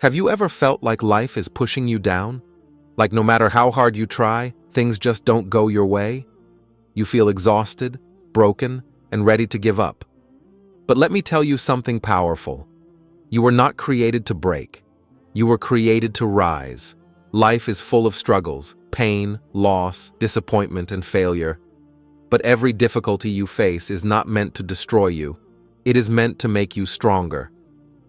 Have you ever felt like life is pushing you down? Like no matter how hard you try, things just don't go your way? You feel exhausted, broken, and ready to give up. But let me tell you something powerful. You were not created to break. You were created to rise. Life is full of struggles, pain, loss, disappointment, and failure. But every difficulty you face is not meant to destroy you. It is meant to make you stronger.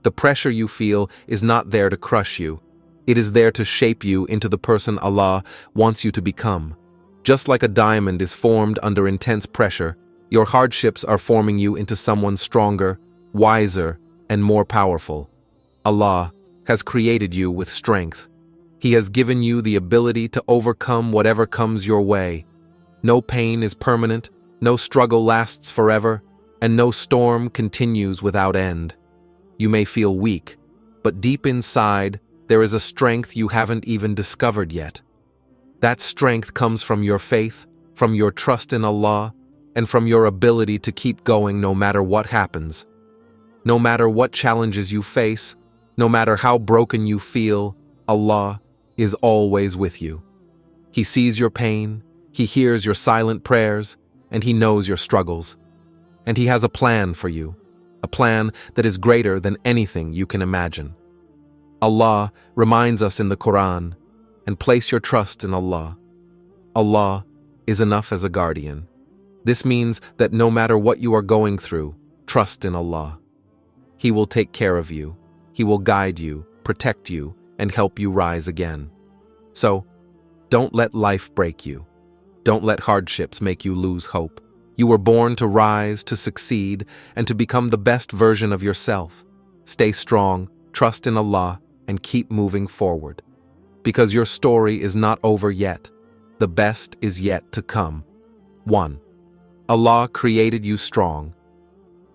The pressure you feel is not there to crush you. It is there to shape you into the person Allah wants you to become. Just like a diamond is formed under intense pressure, your hardships are forming you into someone stronger, wiser, and more powerful. Allah has created you with strength. He has given you the ability to overcome whatever comes your way. No pain is permanent, no struggle lasts forever, and no storm continues without end. You may feel weak, but deep inside, there is a strength you haven't even discovered yet. That strength comes from your faith, from your trust in Allah, and from your ability to keep going no matter what happens. No matter what challenges you face, no matter how broken you feel, Allah is always with you. He sees your pain, He hears your silent prayers, and He knows your struggles. And He has a plan for you, a plan that is greater than anything you can imagine. Allah reminds us in the Quran, and place your trust in Allah. Allah is enough as a guardian. This means that no matter what you are going through, trust in Allah. He will take care of you. He will guide you, protect you, and help you rise again. So, don't let life break you. Don't let hardships make you lose hope. You were born to rise, to succeed, and to become the best version of yourself. Stay strong, trust in Allah, and keep moving forward. Because your story is not over yet. The best is yet to come. 1. Allah created you strong.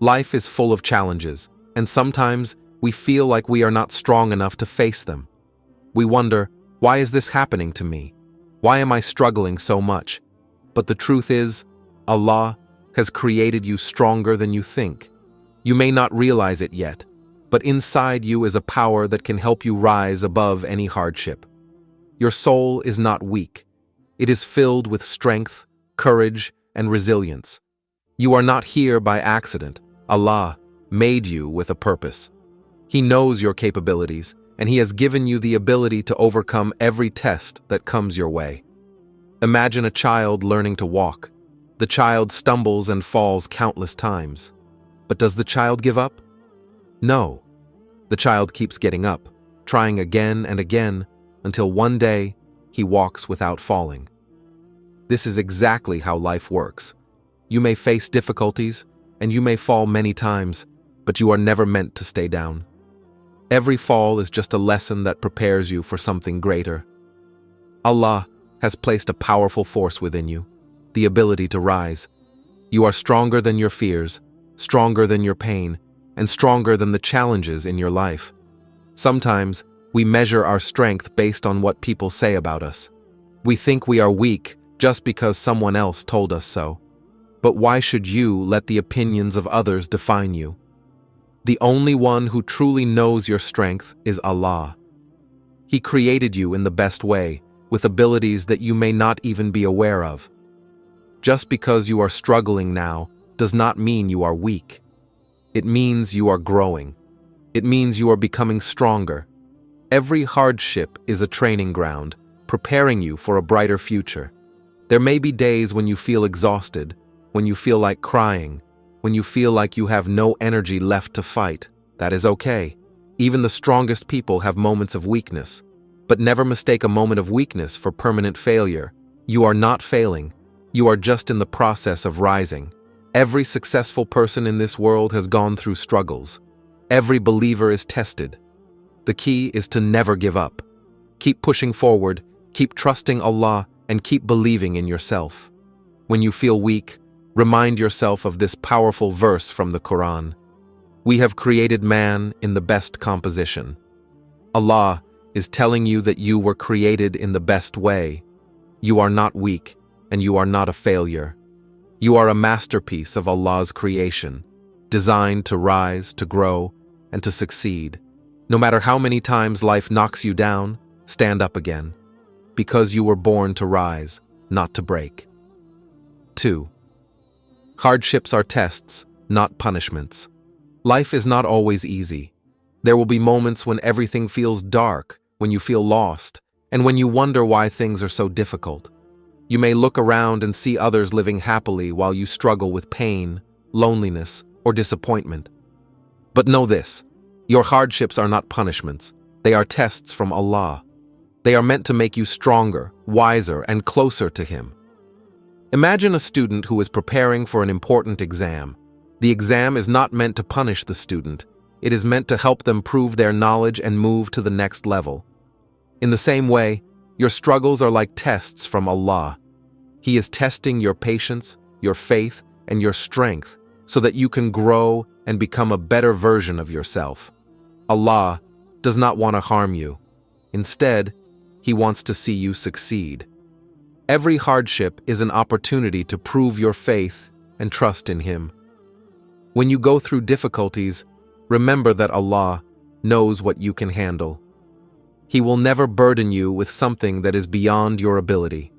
Life is full of challenges, and sometimes we feel like we are not strong enough to face them. We wonder, why is this happening to me? Why am I struggling so much? But the truth is, Allah has created you stronger than you think. You may not realize it yet, but inside you is a power that can help you rise above any hardship. Your soul is not weak. It is filled with strength, courage, and resilience. You are not here by accident. Allah made you with a purpose. He knows your capabilities, and He has given you the ability to overcome every test that comes your way. Imagine a child learning to walk. The child stumbles and falls countless times. But does the child give up? No. The child keeps getting up, trying again and again, until one day he walks without falling. This is exactly how life works. You may face difficulties, and you may fall many times, but you are never meant to stay down. Every fall is just a lesson that prepares you for something greater. Allah has placed a powerful force within you, the ability to rise. You are stronger than your fears, stronger than your pain, and stronger than the challenges in your life. Sometimes, we measure our strength based on what people say about us. We think we are weak just because someone else told us so. But why should you let the opinions of others define you? The only one who truly knows your strength is Allah. He created you in the best way, with abilities that you may not even be aware of. Just because you are struggling now does not mean you are weak. It means you are growing. It means you are becoming stronger. Every hardship is a training ground, preparing you for a brighter future. There may be days when you feel exhausted, when you feel like crying, when you feel like you have no energy left to fight. That is okay. Even the strongest people have moments of weakness. But never mistake a moment of weakness for permanent failure. You are not failing. You are just in the process of rising. Every successful person in this world has gone through struggles. Every believer is tested. The key is to never give up. Keep pushing forward, keep trusting Allah, and keep believing in yourself. When you feel weak, remind yourself of this powerful verse from the Quran. We have created man in the best composition. Allah is telling you that you were created in the best way. You are not weak, and you are not a failure. You are a masterpiece of Allah's creation, designed to rise, to grow, and to succeed. No matter how many times life knocks you down, stand up again, because you were born to rise, not to break. 2. Hardships are tests, not punishments. Life is not always easy. There will be moments when everything feels dark, when you feel lost, and when you wonder why things are so difficult. You may look around and see others living happily while you struggle with pain, loneliness, or disappointment. But know this, your hardships are not punishments. They are tests from Allah. They are meant to make you stronger, wiser, and closer to Him. Imagine a student who is preparing for an important exam. The exam is not meant to punish the student. It is meant to help them prove their knowledge and move to the next level. In the same way, your struggles are like tests from Allah. He is testing your patience, your faith, and your strength so that you can grow and become a better version of yourself. Allah does not want to harm you. Instead, He wants to see you succeed. Every hardship is an opportunity to prove your faith and trust in Him. When you go through difficulties, remember that Allah knows what you can handle. He will never burden you with something that is beyond your ability.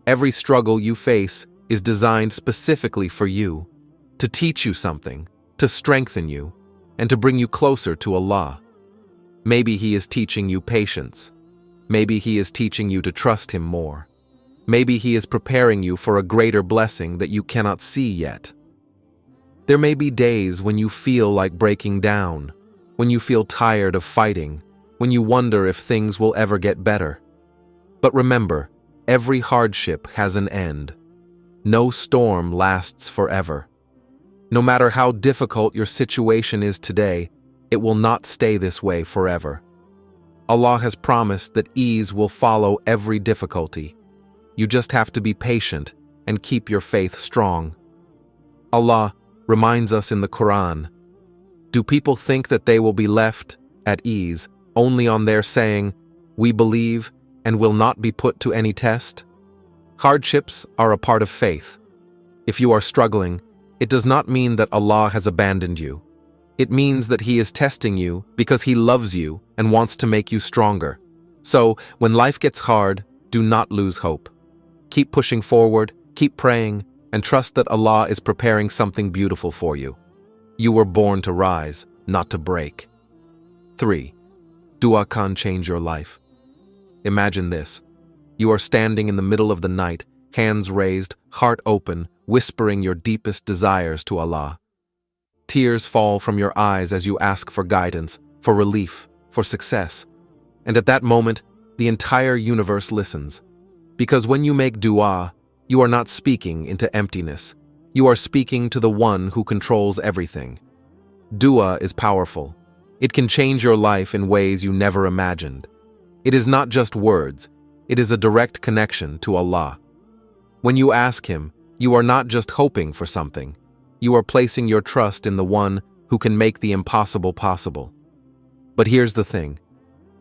Every struggle you face is designed specifically for you, to teach you something, to strengthen you, and to bring you closer to Allah. Maybe He is teaching you patience. Maybe He is teaching you to trust Him more. Maybe He is preparing you for a greater blessing that you cannot see yet. There may be days when you feel like breaking down, when you feel tired of fighting, when you wonder if things will ever get better. But remember, every hardship has an end. No storm lasts forever. No matter how difficult your situation is today, it will not stay this way forever. Allah has promised that ease will follow every difficulty. You just have to be patient and keep your faith strong. Allah reminds us in the Quran, do people think that they will be left at ease only on their saying, we believe and will not be put to any test? Hardships are a part of faith. If you are struggling, it does not mean that Allah has abandoned you. It means that He is testing you because He loves you and wants to make you stronger. So, when life gets hard, do not lose hope. Keep pushing forward, keep praying, and trust that Allah is preparing something beautiful for you. You were born to rise, not to break. 3. Dua can change your life. Imagine this. You are standing in the middle of the night, hands raised, heart open, whispering your deepest desires to Allah. Tears fall from your eyes as you ask for guidance, for relief, for success. And at that moment, the entire universe listens. Because when you make dua, you are not speaking into emptiness. You are speaking to the One who controls everything. Dua is powerful. It can change your life in ways you never imagined. It is not just words, it is a direct connection to Allah. When you ask Him, you are not just hoping for something. You are placing your trust in the One who can make the impossible possible. But here's the thing.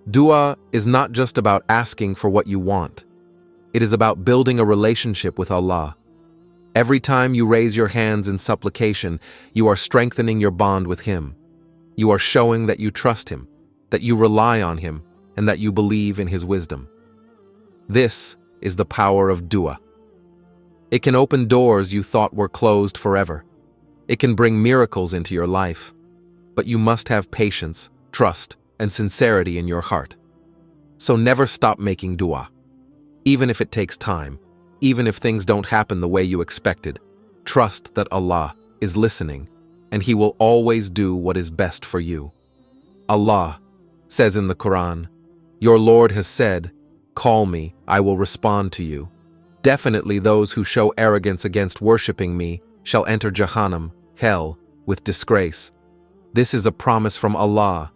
Dua is not just about asking for what you want. It is about building a relationship with Allah. Every time you raise your hands in supplication, you are strengthening your bond with Him. You are showing that you trust Him, that you rely on Him, and that you believe in His wisdom. This is the power of dua. It can open doors you thought were closed forever. It can bring miracles into your life. But you must have patience, trust, and sincerity in your heart. So never stop making dua. Even if it takes time, even if things don't happen the way you expected, trust that Allah is listening, and He will always do what is best for you. Allah says in the Quran, your Lord has said, call me, I will respond to you. Definitely those who show arrogance against worshipping me shall enter Jahannam, hell, with disgrace. This is a promise from Allah.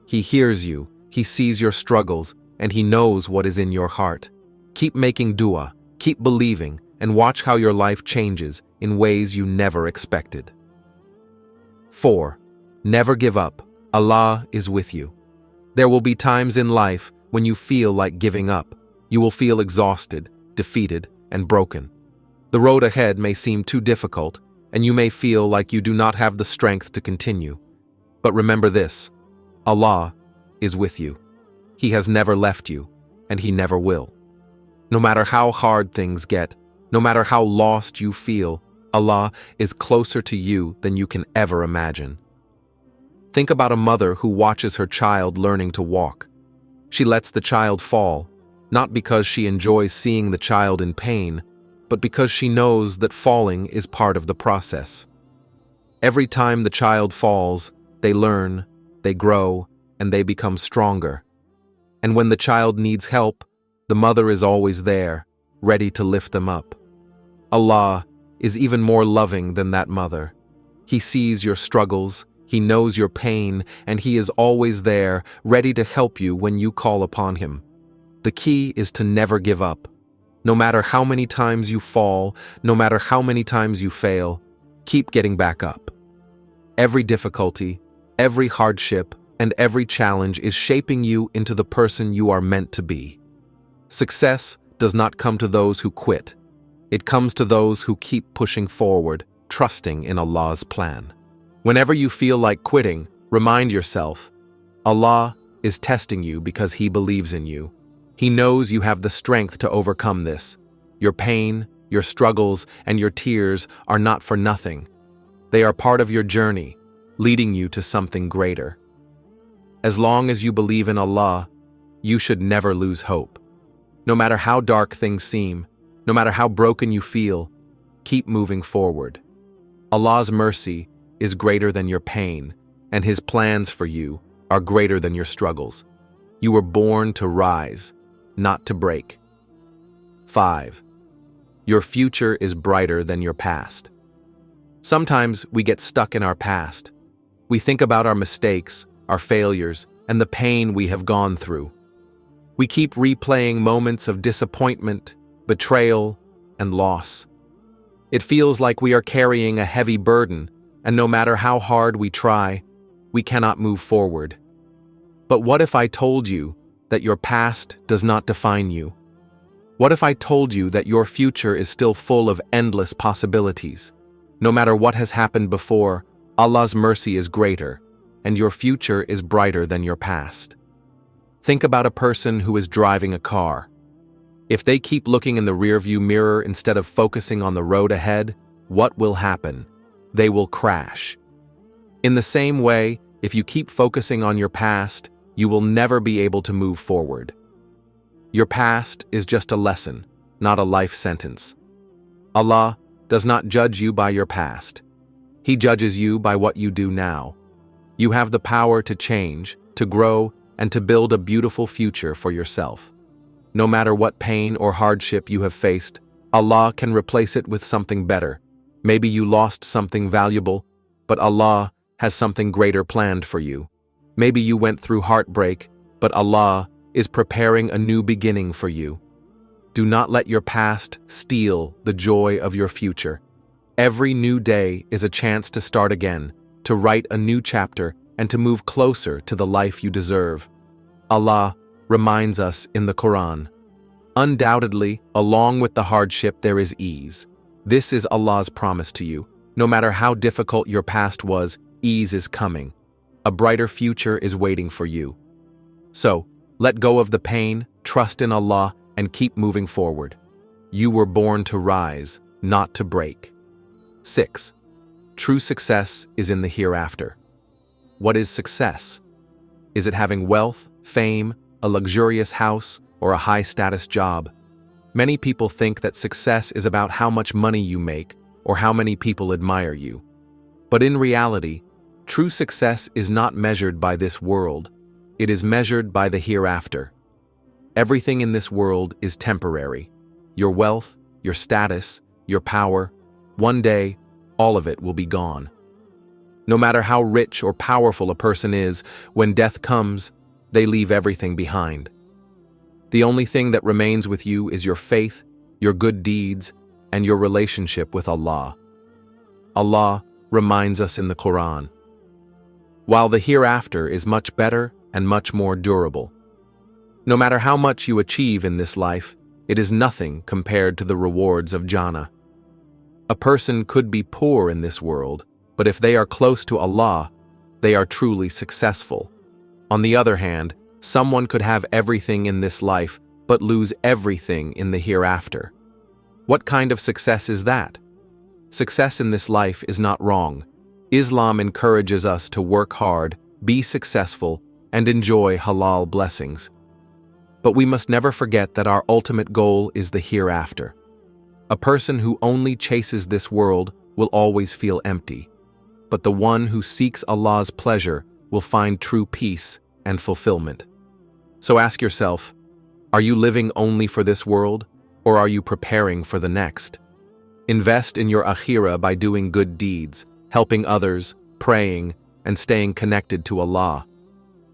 He hears you, He sees your struggles, and He knows what is in your heart. Keep making dua, keep believing, and watch how your life changes in ways you never expected. 4. Never give up. Allah is with you. There will be times in life when you feel like giving up. You will feel exhausted, defeated, and broken. The road ahead may seem too difficult, and you may feel like you do not have the strength to continue. But remember this. Allah is with you. He has never left you, and He never will. No matter how hard things get, no matter how lost you feel, Allah is closer to you than you can ever imagine. Think about a mother who watches her child learning to walk. She lets the child fall, not because she enjoys seeing the child in pain, but because she knows that falling is part of the process. Every time the child falls, they learn, they grow, and they become stronger. And when the child needs help, the mother is always there, ready to lift them up. Allah is even more loving than that mother. He sees your struggles, He knows your pain, and He is always there, ready to help you when you call upon Him. The key is to never give up. No matter how many times you fall, no matter how many times you fail, keep getting back up. Every difficulty, every hardship, and every challenge is shaping you into the person you are meant to be. Success does not come to those who quit. It comes to those who keep pushing forward, trusting in Allah's plan. Whenever you feel like quitting, remind yourself, Allah is testing you because He believes in you. He knows you have the strength to overcome this. Your pain, your struggles, and your tears are not for nothing. They are part of your journey, leading you to something greater. As long as you believe in Allah, you should never lose hope. No matter how dark things seem, no matter how broken you feel, keep moving forward. Allah's mercy is greater than your pain, and His plans for you are greater than your struggles. You were born to rise, not to break. 5. Your future is brighter than your past. Sometimes we get stuck in our past. We think about our mistakes, our failures, and the pain we have gone through. We keep replaying moments of disappointment, betrayal, and loss. It feels like we are carrying a heavy burden, and no matter how hard we try, we cannot move forward. But what if I told you that your past does not define you? What if I told you that your future is still full of endless possibilities? No matter what has happened before, Allah's mercy is greater, and your future is brighter than your past. Think about a person who is driving a car. If they keep looking in the rearview mirror instead of focusing on the road ahead, what will happen? They will crash. In the same way, if you keep focusing on your past, you will never be able to move forward. Your past is just a lesson, not a life sentence. Allah does not judge you by your past. He judges you by what you do now. You have the power to change, to grow, and to build a beautiful future for yourself. No matter what pain or hardship you have faced, Allah can replace it with something better. Maybe you lost something valuable, but Allah has something greater planned for you. Maybe you went through heartbreak, but Allah is preparing a new beginning for you. Do not let your past steal the joy of your future. Every new day is a chance to start again, to write a new chapter, and to move closer to the life you deserve. Allah reminds us in the Quran, "Undoubtedly, along with the hardship there is ease." This is Allah's promise to you. No matter how difficult your past was, ease is coming. A brighter future is waiting for you. So, let go of the pain, trust in Allah, and keep moving forward. You were born to rise, not to break. 6. True success is in the hereafter. What is success? Is it having wealth, fame, a luxurious house, or a high-status job? Many people think that success is about how much money you make or how many people admire you. But in reality, true success is not measured by this world. It is measured by the hereafter. Everything in this world is temporary. Your wealth, your status, your power, one day, all of it will be gone. No matter how rich or powerful a person is, when death comes, they leave everything behind. The only thing that remains with you is your faith, your good deeds, and your relationship with Allah. Allah reminds us in the Quran, while the hereafter is much better and much more durable. No matter how much you achieve in this life, it is nothing compared to the rewards of Jannah. A person could be poor in this world, but if they are close to Allah, they are truly successful. On the other hand, someone could have everything in this life but lose everything in the hereafter. What kind of success is that? Success in this life is not wrong. Islam encourages us to work hard, be successful, and enjoy halal blessings. But we must never forget that our ultimate goal is the hereafter. A person who only chases this world will always feel empty, but the one who seeks Allah's pleasure will find true peace and fulfillment. So ask yourself, are you living only for this world, or are you preparing for the next? Invest in your akhirah by doing good deeds, helping others, praying, and staying connected to Allah.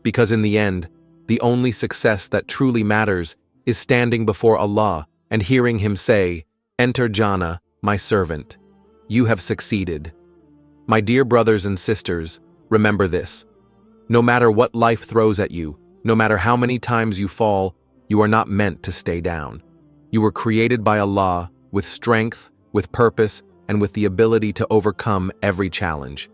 Because in the end, the only success that truly matters is standing before Allah and hearing Him say, "Enter Jannah, my servant. You have succeeded." My dear brothers and sisters, remember this. No matter what life throws at you, no matter how many times you fall, you are not meant to stay down. You were created by Allah with strength, with purpose, and with the ability to overcome every challenge.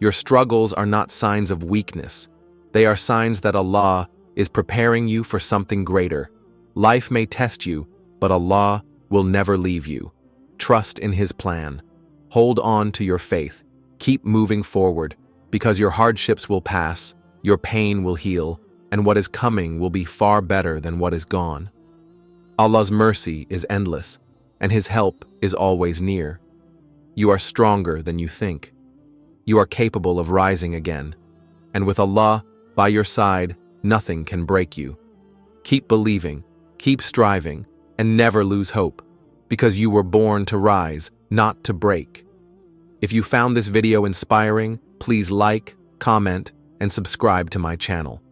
Your struggles are not signs of weakness. They are signs that Allah is preparing you for something greater. Life may test you, but Allah will never leave you. Trust in His plan. Hold on to your faith. Keep moving forward, because your hardships will pass, your pain will heal, and what is coming will be far better than what is gone. Allah's mercy is endless, and His help is always near. You are stronger than you think. You are capable of rising again, and with Allah by your side, nothing can break you. Keep believing, keep striving, and never lose hope, because you were born to rise, not to break. If you found this video inspiring, please like, comment, and subscribe to my channel.